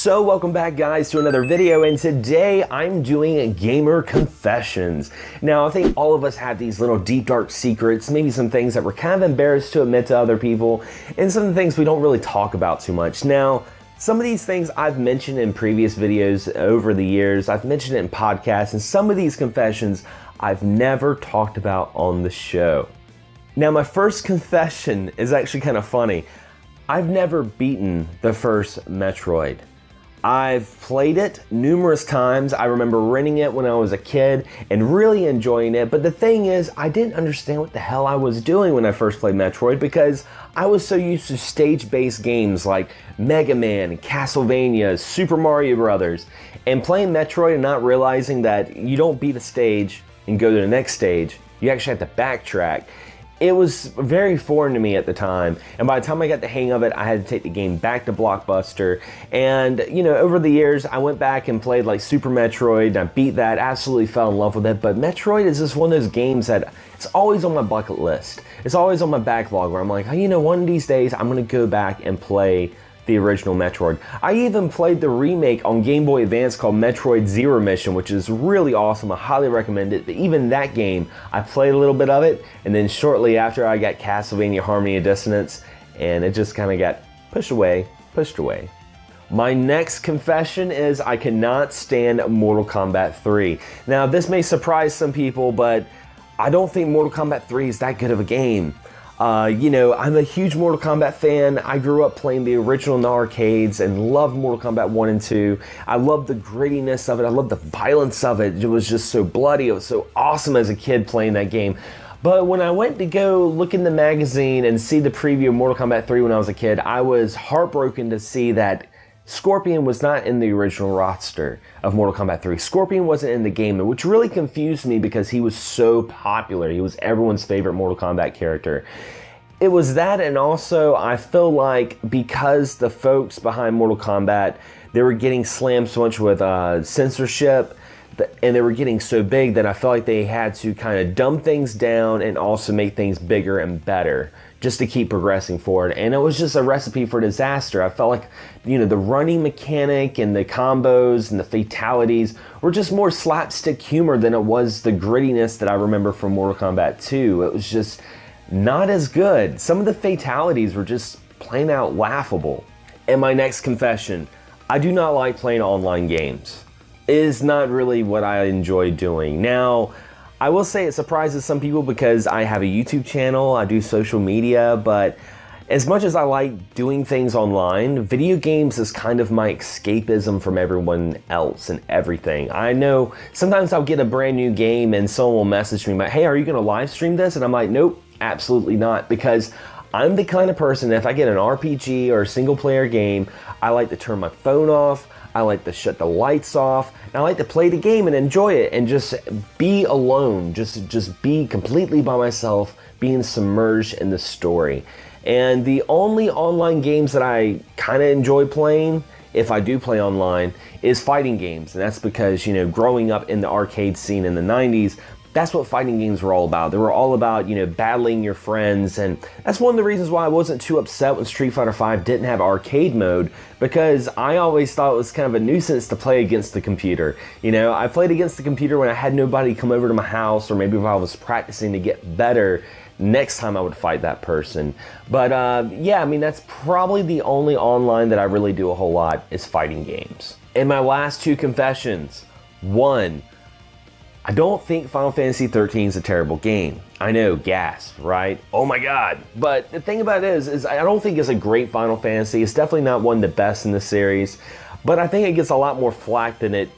So welcome back guys to another video, and today I'm doing gamer confessions. Now I think all of us have these little deep dark secrets, maybe some things that we're kind of embarrassed to admit to other people, and some things we don't really talk about too much. Now some of these things I've mentioned in previous videos over the years, I've mentioned it in podcasts, and some of these confessions I've never talked about on the show. Now my first confession is actually kind of funny. I've never beaten the first Metroid. I've played it numerous times. I remember renting it when I was a kid and really enjoying it, but the thing is, I didn't understand what the hell I was doing when I first played Metroid because I was so used to stage-based games like Mega Man, Castlevania, Super Mario Brothers, and playing Metroid and not realizing that you don't beat a stage and go to the next stage. You actually have to backtrack. It was very foreign to me at the time, and by the time I got the hang of it, I had to take the game back to Blockbuster. And you know, over the years, I went back and played like Super Metroid, and I beat that, absolutely fell in love with it. But Metroid is just one of those games that it's always on my bucket list. It's always on my backlog where I'm like, oh, you know, one of these days I'm gonna go back and play the original Metroid. I even played the remake on Game Boy Advance called Metroid Zero Mission, which is really awesome. I highly recommend it. But even that game, I played a little bit of it, and then shortly after I got Castlevania Harmony of Dissonance, and it just kind of got pushed away. My next confession is I cannot stand Mortal Kombat 3. Now this may surprise some people, but I don't think Mortal Kombat 3 is that good of a game. You know, I'm a huge Mortal Kombat fan. I grew up playing the original in the arcades and loved Mortal Kombat 1 and 2. I loved the grittiness of it. I loved the violence of it. It was just so bloody. It was so awesome as a kid playing that game. But when I went to go look in the magazine and see the preview of Mortal Kombat 3 when I was a kid, I was heartbroken to see that Scorpion was not in the original roster of Mortal Kombat 3. Scorpion wasn't in the game, which really confused me because he was so popular. He was everyone's favorite Mortal Kombat character. It was that, and also I feel like because the folks behind Mortal Kombat, they were getting slammed so much with censorship, and they were getting so big that I felt like they had to kind of dumb things down and also make things bigger and better just to keep progressing forward. And it was just a recipe for disaster. I felt like, you know, the running mechanic and the combos and the fatalities were just more slapstick humor than it was the grittiness that I remember from Mortal Kombat 2. It was just not as good. Some of the fatalities were just plain out laughable. And my next confession, I do not like playing online games. It is not really what I enjoy doing. Now, I will say it surprises some people because I have a YouTube channel, I do social media, but as much as I like doing things online, video games is kind of my escapism from everyone else and everything. I know sometimes I'll get a brand new game and someone will message me, hey, are you gonna live stream this? And I'm like, nope, absolutely not, because I'm the kind of person that if I get an RPG or a single player game, I like to turn my phone off, I like to shut the lights off, and I like to play the game and enjoy it and just be alone, just be completely by myself, being submerged in the story. And the only online games that I kind of enjoy playing, if I do play online, is fighting games. And that's because, you know, growing up in the arcade scene in the 90s, that's what fighting games were all about. They were all about, you know, battling your friends, and that's one of the reasons why I wasn't too upset when Street Fighter V didn't have arcade mode, because I always thought it was kind of a nuisance to play against the computer. You know, I played against the computer when I had nobody come over to my house, or maybe if I was practicing to get better next time I would fight that person. But yeah, I mean, that's probably the only online that I really do a whole lot is fighting games. And my last two confessions. One, I don't think Final Fantasy 13 is a terrible game. I know, gasp, right? Oh my god. But the thing about it is I don't think it's a great Final Fantasy. It's definitely not one of the best in the series, but I think it gets a lot more flack than it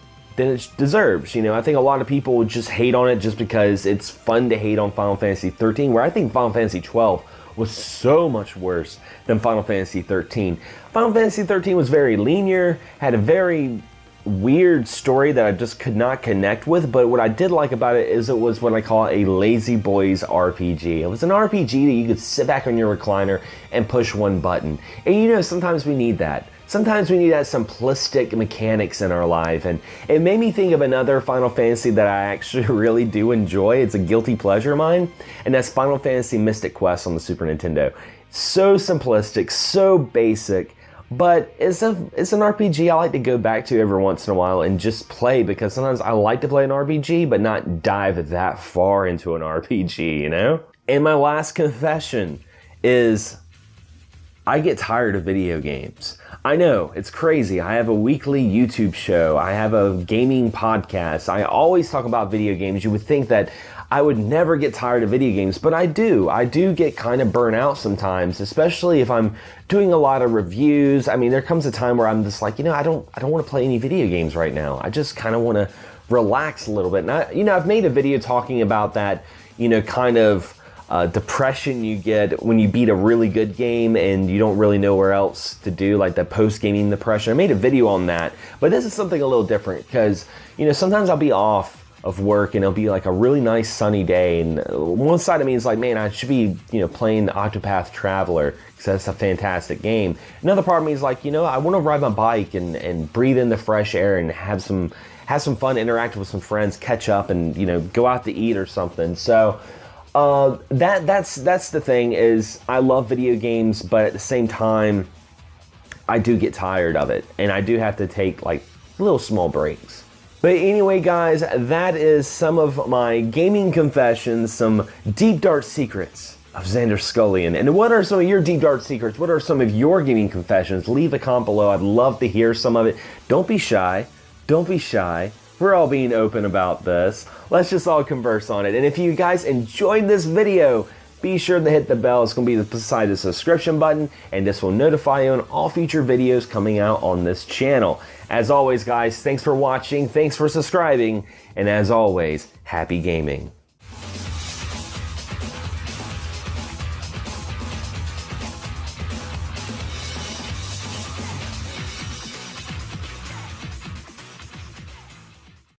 deserves. You know, I think a lot of people would just hate on it just because it's fun to hate on Final Fantasy 13, where I think Final Fantasy 12 was so much worse than Final Fantasy 13. Final Fantasy 13 was very linear, had a very weird story that I just could not connect with, but what I did like about it is it was what I call a lazy boys RPG. It was an RPG that you could sit back on your recliner and push one button. And you know, sometimes we need that. Sometimes we need that simplistic mechanics in our life, and it made me think of another Final Fantasy that I actually really do enjoy. It's a guilty pleasure of mine, and that's Final Fantasy Mystic Quest on the Super Nintendo. So simplistic, so basic, But it's an RPG I like to go back to every once in a while and just play, because sometimes I like to play an RPG but not dive that far into an RPG, you know? And my last confession is I get tired of video games. I know, it's crazy. I have a weekly YouTube show. I have a gaming podcast. I always talk about video games. You would think that I would never get tired of video games, but I do. I do get kind of burnt out sometimes, especially if I'm doing a lot of reviews. I mean, there comes a time where I'm just like, you know, I don't want to play any video games right now. I just kind of want to relax a little bit. And I've made a video talking about that, kind of depression you get when you beat a really good game and you don't really know where else to do, like the post-gaming depression. I made a video on that, but this is something a little different because, sometimes I'll be off of work and it'll be like a really nice sunny day, and one side of me is like, man, I should be playing the Octopath Traveler because that's a fantastic game. Another part of me is like, I want to ride my bike and breathe in the fresh air and have some fun, interact with some friends, catch up, and go out to eat or something. So that's the thing, is I love video games, but at the same time I do get tired of it and I do have to take like little small breaks. But anyway, guys, that is some of my gaming confessions, some deep dark secrets of Xander Skullion. And what are some of your deep dark secrets? What are some of your gaming confessions? Leave a comment below. I'd love to hear some of it. Don't be shy. Don't be shy. We're all being open about this. Let's just all converse on it. And if you guys enjoyed this video, be sure to hit the bell. It's going to be beside the subscription button, and this will notify you on all future videos coming out on this channel. As always, guys, thanks for watching, thanks for subscribing, and as always, happy gaming.